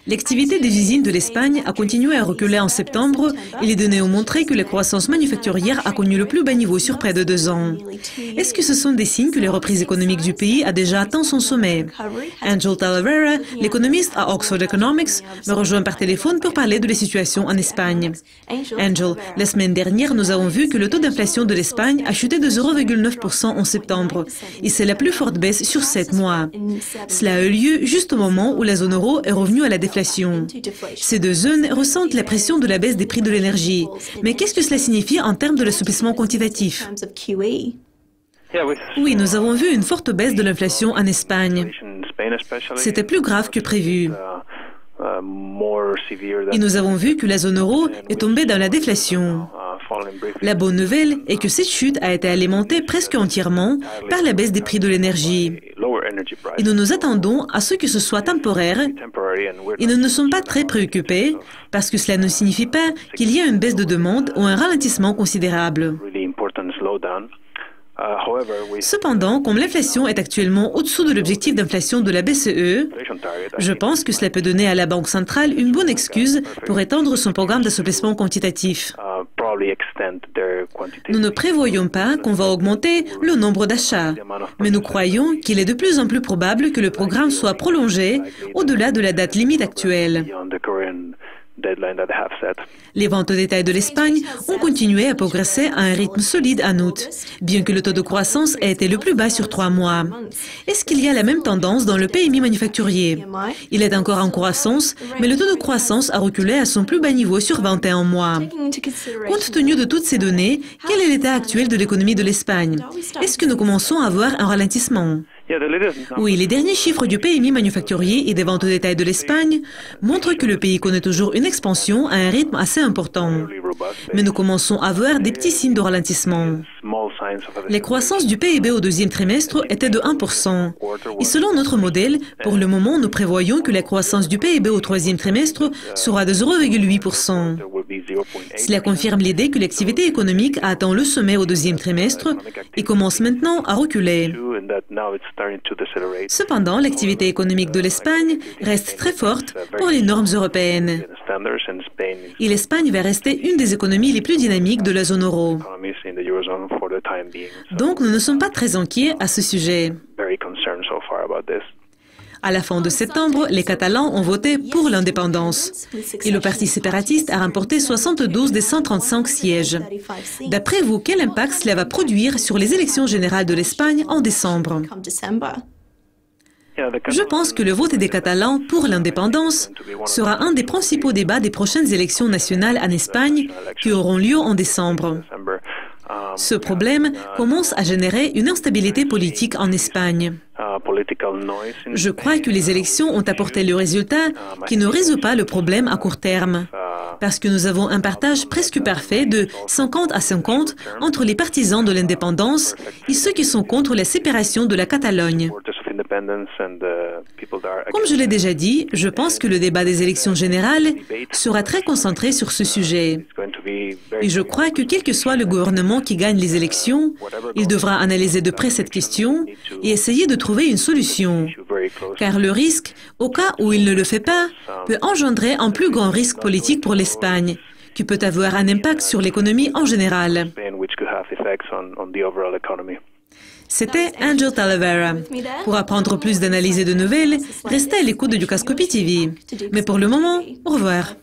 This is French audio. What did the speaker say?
L'activité des usines de l'Espagne a continué à reculer en septembre et les données ont montré que la croissance manufacturière a connu le plus bas niveau sur près de 2 ans. Est-ce que ce sont des signes que la reprise économique du pays a déjà atteint son sommet? Angel Talavera, l'économiste à Oxford Economics, me rejoint par téléphone pour parler de la situation en Espagne. Angel, la semaine dernière, nous avons vu que le taux d'inflation de l'Espagne a chuté de 0,9% en septembre et c'est la plus forte baisse sur 7 mois. Cela a eu lieu juste au moment où la zone euro est revenue à la déflation. Ces deux zones ressentent la pression de la baisse des prix de l'énergie. Mais qu'est-ce que cela signifie en termes de l'assouplissement quantitatif? Oui, nous avons vu une forte baisse de l'inflation en Espagne. C'était plus grave que prévu. Et nous avons vu que la zone euro est tombée dans la déflation. La bonne nouvelle est que cette chute a été alimentée presque entièrement par la baisse des prix de l'énergie. Et nous nous attendons à ce que ce soit temporaire et nous ne sommes pas très préoccupés parce que cela ne signifie pas qu'il y a une baisse de demande ou un ralentissement considérable. Cependant, comme l'inflation est actuellement au-dessous de l'objectif d'inflation de la BCE, je pense que cela peut donner à la Banque centrale une bonne excuse pour étendre son programme d'assouplissement quantitatif. Nous ne prévoyons pas qu'on va augmenter le nombre d'achats, mais nous croyons qu'il est de plus en plus probable que le programme soit prolongé au-delà de la date limite actuelle. Les ventes au détail de l'Espagne ont continué à progresser à un rythme solide en août, bien que le taux de croissance ait été le plus bas sur 3 mois. Est-ce qu'il y a la même tendance dans le PMI manufacturier? Il est encore en croissance, mais le taux de croissance a reculé à son plus bas niveau sur 21 mois. Compte tenu de toutes ces données, quel est l'état actuel de l'économie de l'Espagne? Est-ce que nous commençons à voir un ralentissement? Oui, les derniers chiffres du PMI manufacturier et des ventes au détail de l'Espagne montrent que le pays connaît toujours une expansion à un rythme assez important. Mais nous commençons à voir des petits signes de ralentissement. La croissance du PIB au deuxième trimestre était de 1%. Et selon notre modèle, pour le moment, nous prévoyons que la croissance du PIB au troisième trimestre sera de 0,8%. Cela confirme l'idée que l'activité économique a atteint le sommet au deuxième trimestre et commence maintenant à reculer. Cependant, l'activité économique de l'Espagne reste très forte pour les normes européennes. Et l'Espagne va rester une des économies les plus dynamiques de la zone euro. Donc, nous ne sommes pas très inquiets à ce sujet. À la fin de septembre, les Catalans ont voté pour l'indépendance. Et le parti séparatiste a remporté 72 des 135 sièges. D'après vous, quel impact cela va produire sur les élections générales de l'Espagne en décembre? Je pense que le vote des Catalans pour l'indépendance sera un des principaux débats des prochaines élections nationales en Espagne qui auront lieu en décembre. Ce problème commence à générer une instabilité politique en Espagne. Je crois que les élections ont apporté le résultat qui ne résout pas le problème à court terme, parce que nous avons un partage presque parfait de 50 à 50 entre les partisans de l'indépendance et ceux qui sont contre la séparation de la Catalogne. Comme je l'ai déjà dit, je pense que le débat des élections générales sera très concentré sur ce sujet. Et je crois que quel que soit le gouvernement qui gagne les élections, il devra analyser de près cette question et essayer de trouver une solution. Car le risque, au cas où il ne le fait pas, peut engendrer un plus grand risque politique pour l'Espagne, qui peut avoir un impact sur l'économie en général. C'était Angel Talavera. Pour apprendre plus d'analyses et de nouvelles, restez à l'écoute de Dukascopy TV. Mais pour le moment, au revoir.